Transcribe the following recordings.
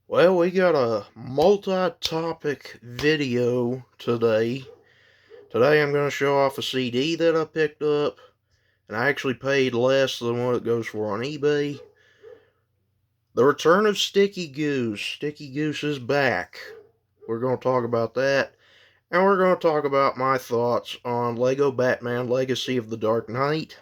Well, we got a multi-topic video today. Today I'm going to show off a CD that I picked up, and I actually paid less than what it goes for on eBay. The return of Sticky Goose. Sticky Goose is back. We're going to talk about that, and we're going to talk about my thoughts on Lego Batman Legacy of the Dark Knight.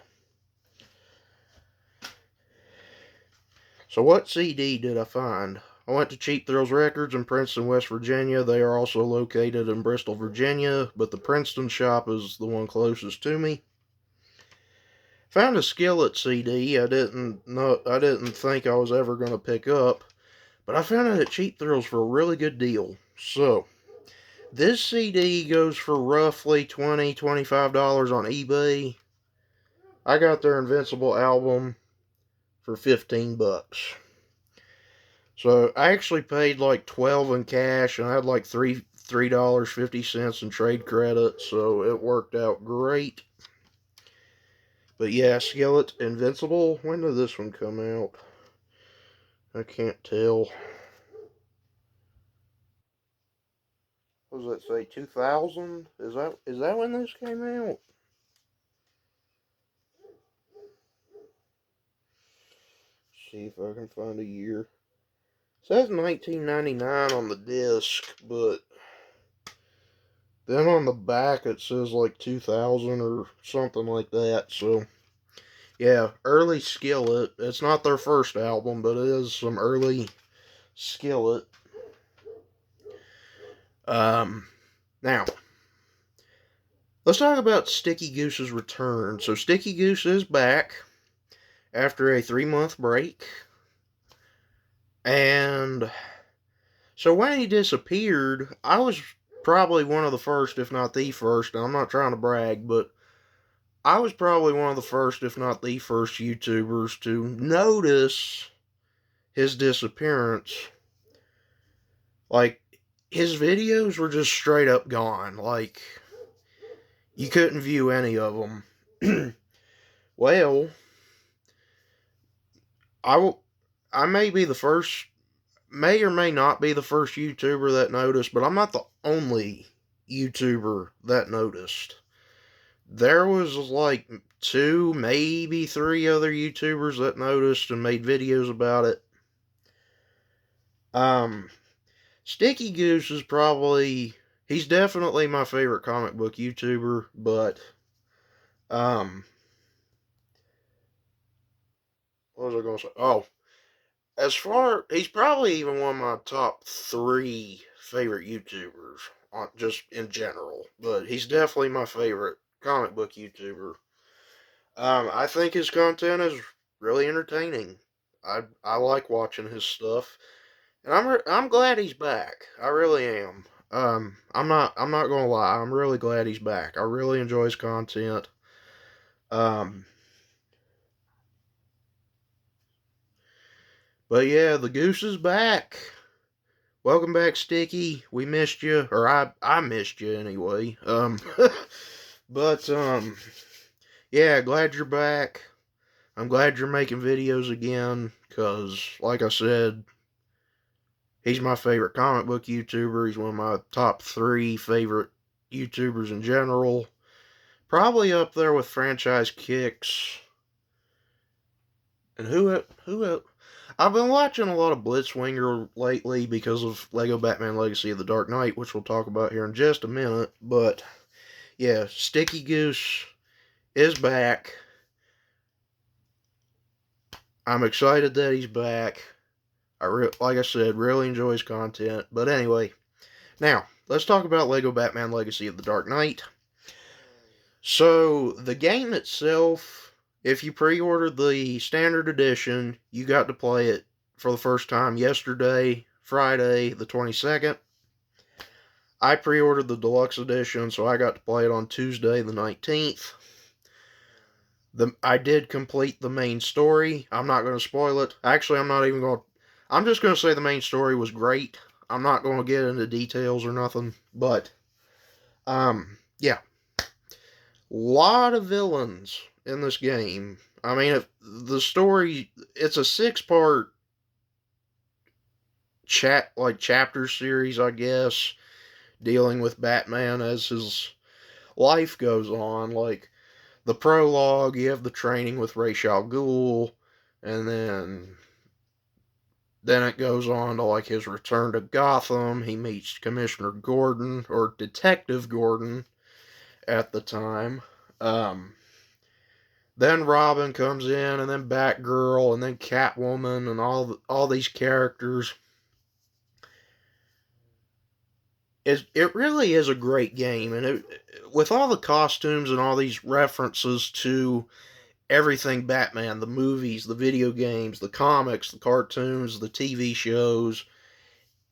So what CD did I find? I went to Cheap Thrills Records in Princeton, West Virginia. They are also located in Bristol, Virginia, but the Princeton shop is the one closest to me. Found a Skillet CD. I didn't think I was ever going to pick up, but I found it at Cheap Thrills for a really good deal. So, this CD goes for roughly $20-$25 on eBay. I got their Invincible album for 15 bucks. So I actually paid like 12 in cash, and I had like $3.50 in trade credit, so it worked out great. But yeah, Skillet Invincible. When did this one come out? I can't tell. What does that say? 2000? Is that when this came out? Let's see if I can find a year. It says 1999 on the disc, but then on the back it says like 2000 or something like that. So yeah, early Skillet. It's not their first album, but it is some early Skillet. Now, let's talk about Sticky Goose's return. So Sticky Goose is back after a 3-month break. And so when he disappeared, I was probably one of the first, if not the first, and I'm not trying to brag, but I was probably one of the first, if not the first YouTubers to notice his disappearance. Like, his videos were just straight up gone. Like, you couldn't view any of them. Well, I may be the first, may or may not be the first YouTuber that noticed, but I'm not the only YouTuber that noticed. There was like 2, maybe 3 other YouTubers that noticed and made videos about it. Sticky Goose is he's definitely my favorite comic book YouTuber, but, what was I going to say? Oh, he's probably even one of my top 3 favorite YouTubers, just in general, but he's definitely my favorite comic book YouTuber. I think his content is really entertaining. I like watching his stuff. And I'm glad he's back. I really am. I'm not gonna lie. I'm really glad he's back. I really enjoy his content. Um, but yeah, the Goose is back. Welcome back, Sticky. We missed you, or I missed you anyway. But yeah, glad you're back. I'm glad you're making videos again, cause like I said, he's my favorite comic book YouTuber. He's one of my top 3 favorite YouTubers in general. Probably up there with Franchise Kicks. And who I've been watching a lot of Blitzwinger lately because of Lego Batman Legacy of the Dark Knight, which we'll talk about here in just a minute. But yeah, Sticky Goose is back. I'm excited that he's back. Like I said, really enjoy his content. But anyway, now let's talk about Lego Batman Legacy of the Dark Knight. So the game itself, if you pre-ordered the standard edition, you got to play it for the first time yesterday, Friday the 22nd. I pre-ordered the deluxe edition, so I got to play it on Tuesday the 19th. I did complete the main story. I'm not going to spoil it. Actually, I'm just going to say the main story was great. I'm not going to get into details or nothing, but yeah. Lot of villains in this game. I mean, the story, it's a 6-part chapter series, I guess, dealing with Batman as his life goes on. Like the prologue, you have the training with Ra's al Ghul, and then it goes on to like his return to Gotham. He meets Commissioner Gordon, or Detective Gordon at the time. Um, then Robin comes in, and then Batgirl, and then Catwoman, and all these characters. It really is a great game, and with all the costumes and all these references to everything Batman, the movies, the video games, the comics, the cartoons, the TV shows,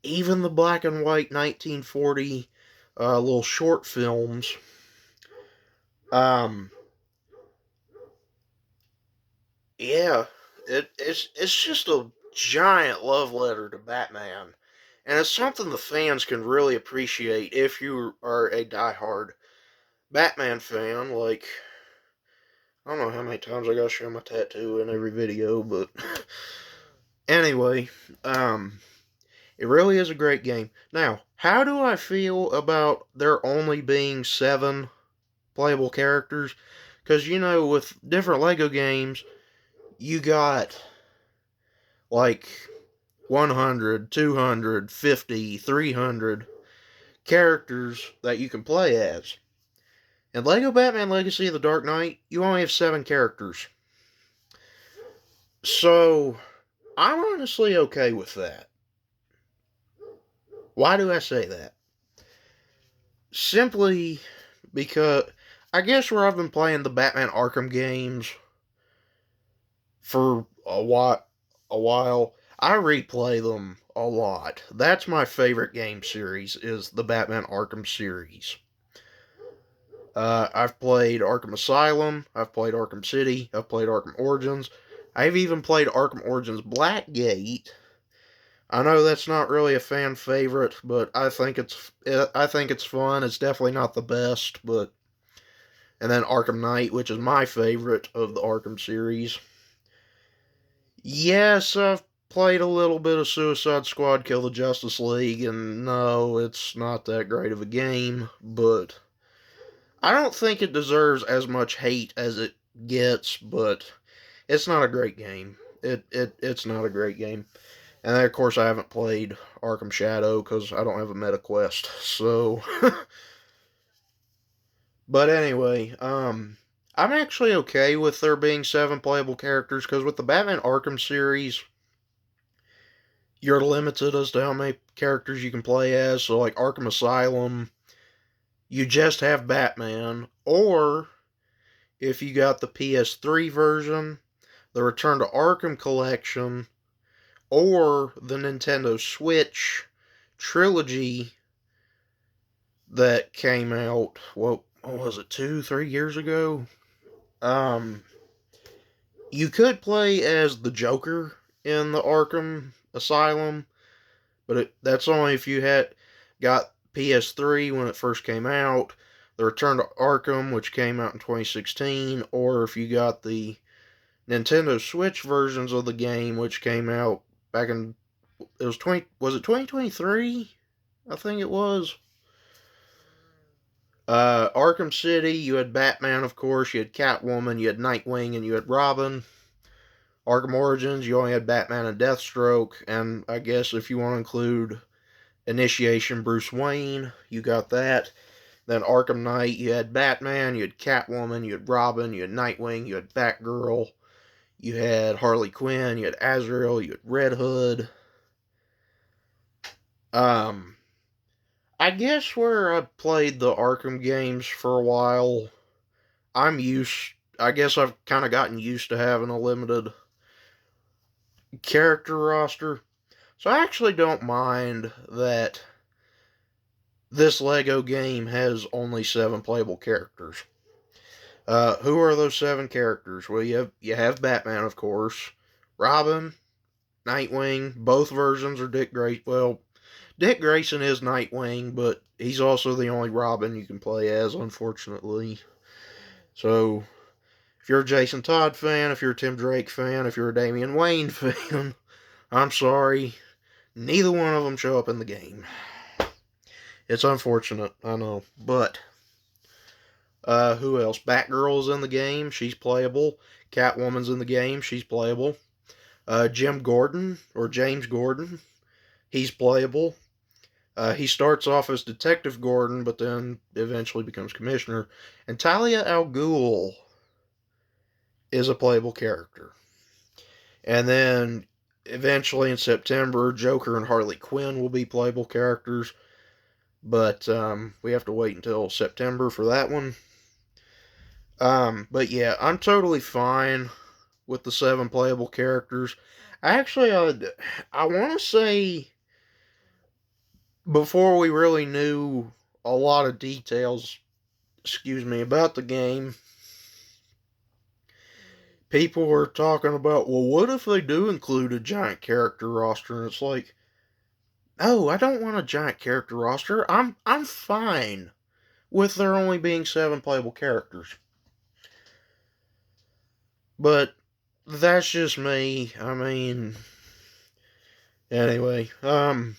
even the black and white 1940 little short films. Um, yeah, it's just a giant love letter to Batman, and it's something the fans can really appreciate if you are a diehard Batman fan. Like, I don't know how many times I gotta show my tattoo in every video, but anyway, um, it really is a great game. Now, how do I feel about there only being 7 playable characters? Because, with different Lego games, you got like 100, 200, 50, 300 characters that you can play as. In Lego Batman Legacy of the Dark Knight, you only have 7 characters. So, I'm honestly okay with that. Why do I say that? Simply because I guess where I've been playing the Batman Arkham games for a while, I replay them a lot. That's my favorite game series, is the Batman Arkham series. I've played Arkham Asylum, I've played Arkham City, I've played Arkham Origins. I've even played Arkham Origins Blackgate. I know that's not really a fan favorite, but I think it's fun. It's definitely not the best, but and then Arkham Knight, which is my favorite of the Arkham series. Yes, I've played a little bit of Suicide Squad Kill the Justice League, and no, it's not that great of a game, but I don't think it deserves as much hate as it gets, but it's not a great game. It's not a great game. And then, of course, I haven't played Arkham Shadow because I don't have a MetaQuest. So, but anyway, I'm actually okay with there being 7 playable characters because with the Batman Arkham series, you're limited as to how many characters you can play as. So, like Arkham Asylum, you just have Batman, or if you got the PS3 version, the Return to Arkham collection, or the Nintendo Switch trilogy that came out, what was it, 2, 3 years ago? Um, you could play as the Joker in the Arkham Asylum, but that's only if you had got PS3 when it first came out, the Return to Arkham, which came out in 2016, or if you got the Nintendo Switch versions of the game, which came out back in was it 2023? I think it was. Arkham City, you had Batman, of course, you had Catwoman, you had Nightwing, and you had Robin. Arkham Origins, you only had Batman and Deathstroke, and I guess if you want to include Initiation Bruce Wayne, you got that. Then Arkham Knight, you had Batman, you had Catwoman, you had Robin, you had Nightwing, you had Batgirl, you had Harley Quinn, you had Azrael, you had Red Hood. Um, I guess where I played the Arkham games for a while, I'm used. I guess I've kind of gotten used to having a limited character roster. So I actually don't mind that this Lego game has only 7 playable characters. Who are those 7 characters? Well, you have Batman, of course, Robin, Nightwing. Both versions are Dick Grayson. Well, Dick Grayson is Nightwing, but he's also the only Robin you can play as, unfortunately. So, if you're a Jason Todd fan, if you're a Tim Drake fan, if you're a Damian Wayne fan, I'm sorry. Neither one of them show up in the game. It's unfortunate, I know. But, who else? Batgirl's in the game. She's playable. Catwoman's in the game. She's playable. Jim Gordon, or James Gordon, he's playable. He starts off as Detective Gordon, but then eventually becomes Commissioner. And Talia al Ghul is a playable character. And then eventually in September, Joker and Harley Quinn will be playable characters. But we have to wait until September for that one. But yeah, I'm totally fine with the 7 playable characters. Actually, I want to say before we really knew a lot of details, about the game, people were talking about, well, what if they do include a giant character roster? And it's like, oh, I don't want a giant character roster. I'm fine with there only being 7 playable characters. But that's just me. I mean, anyway, the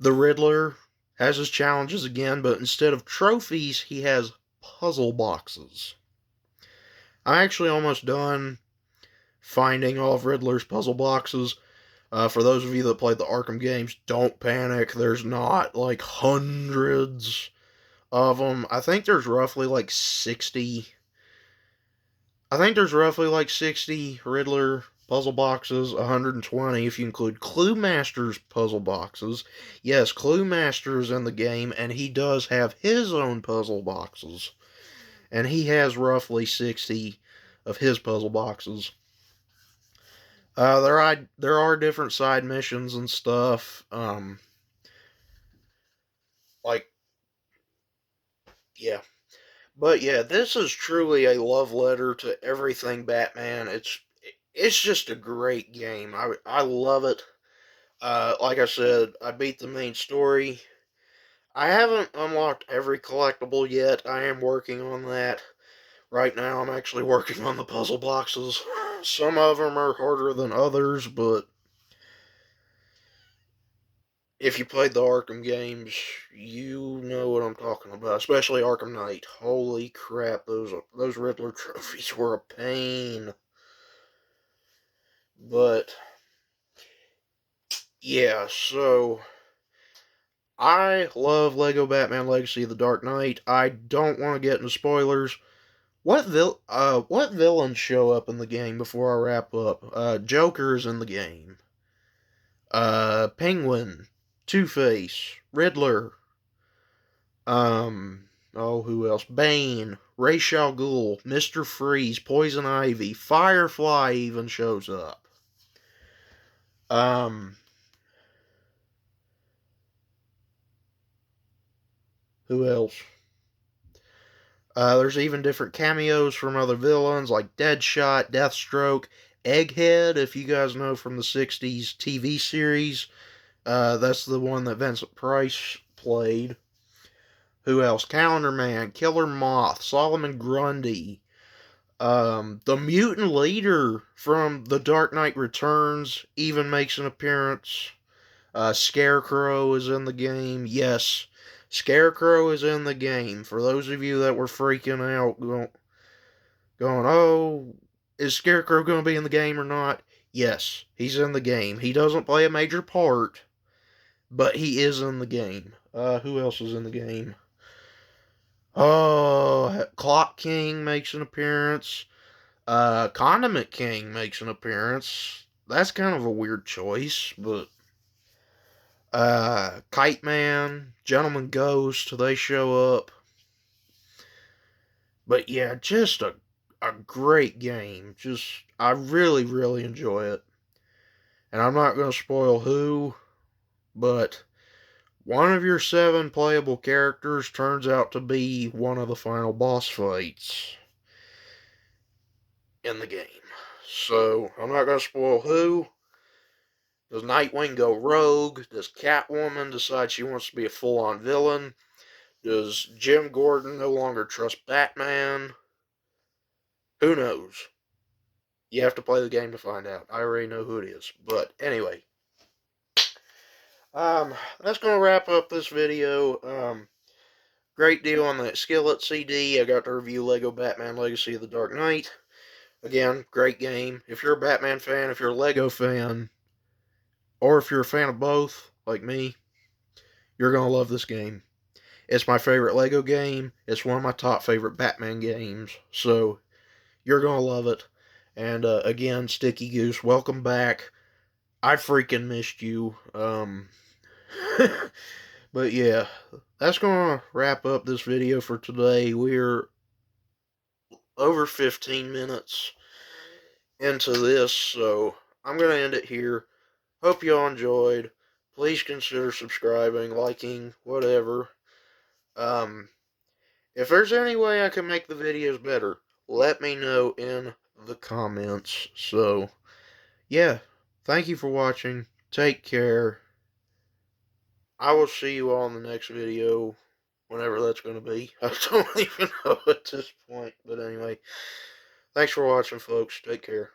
Riddler has his challenges again, but instead of trophies, he has puzzle boxes. I'm actually almost done finding all of Riddler's puzzle boxes. For those of you that played the Arkham games, don't panic. There's not like hundreds of them. I think there's roughly like 60. I think there's roughly like 60 Riddler puzzle boxes, 120 if you include Clue Master's puzzle boxes. Yes, Clue Master is in the game, and he does have his own puzzle boxes. And he has roughly 60 of his puzzle boxes. There are different side missions and stuff. Like, yeah. But yeah, this is truly a love letter to everything Batman. It's just a great game. I love it. Like I said, I beat the main story. I haven't unlocked every collectible yet. I am working on that. Right now, I'm actually working on the puzzle boxes. Some of them are harder than others, but if you played the Arkham games, you know what I'm talking about. Especially Arkham Knight. Holy crap, those Riddler trophies were a pain. But yeah, so I love Lego Batman Legacy of the Dark Knight. I don't want to get into spoilers. What villains show up in the game before I wrap up? Joker's in the game. Penguin, Two-Face, Riddler. Who else? Bane, Ra's al Ghul, Mr. Freeze, Poison Ivy, Firefly even shows up. Um, who else? There's even different cameos from other villains like Deadshot, Deathstroke, Egghead, if you guys know from the 60s TV series. That's the one that Vincent Price played. Who else? Calendar Man, Killer Moth, Solomon Grundy. The mutant leader from The Dark Knight Returns even makes an appearance. Scarecrow is in the game. Yes, Scarecrow is in the game. For those of you that were freaking out, going, oh, is Scarecrow going to be in the game or not? Yes, he's in the game. He doesn't play a major part, but he is in the game. Who else is in the game? Oh, Clock King makes an appearance. Condiment King makes an appearance. That's kind of a weird choice, but Kite Man, Gentleman Ghost, they show up. But yeah, just a great game. Just I really, really enjoy it. And I'm not gonna spoil who, but one of your 7 playable characters turns out to be one of the final boss fights in the game. So I'm not gonna spoil who. Does Nightwing go rogue? Does Catwoman decide she wants to be a full-on villain? Does Jim Gordon no longer trust Batman? Who knows? You have to play the game to find out. I already know who it is. But anyway, That's gonna wrap up this video. Great deal on that Skillet CD. I got to review Lego Batman Legacy of the Dark Knight. Again, great game. If you're a Batman fan, if you're a Lego fan, or if you're a fan of both, like me, you're gonna love this game. It's my favorite Lego game. It's one of my top favorite Batman games. So you're gonna love it. And again, Sticky Goose, welcome back. I freaking missed you. But yeah, that's gonna wrap up this video for today. We're over 15 minutes into this, so I'm gonna end it here. Hope y'all enjoyed. Please consider subscribing, liking, whatever. Um, if there's any way I can make the videos better, let me know in the comments. So, yeah, thank you for watching. Take care. I will see you all in the next video, whenever that's going to be. I don't even know at this point. But anyway, thanks for watching, folks. Take care.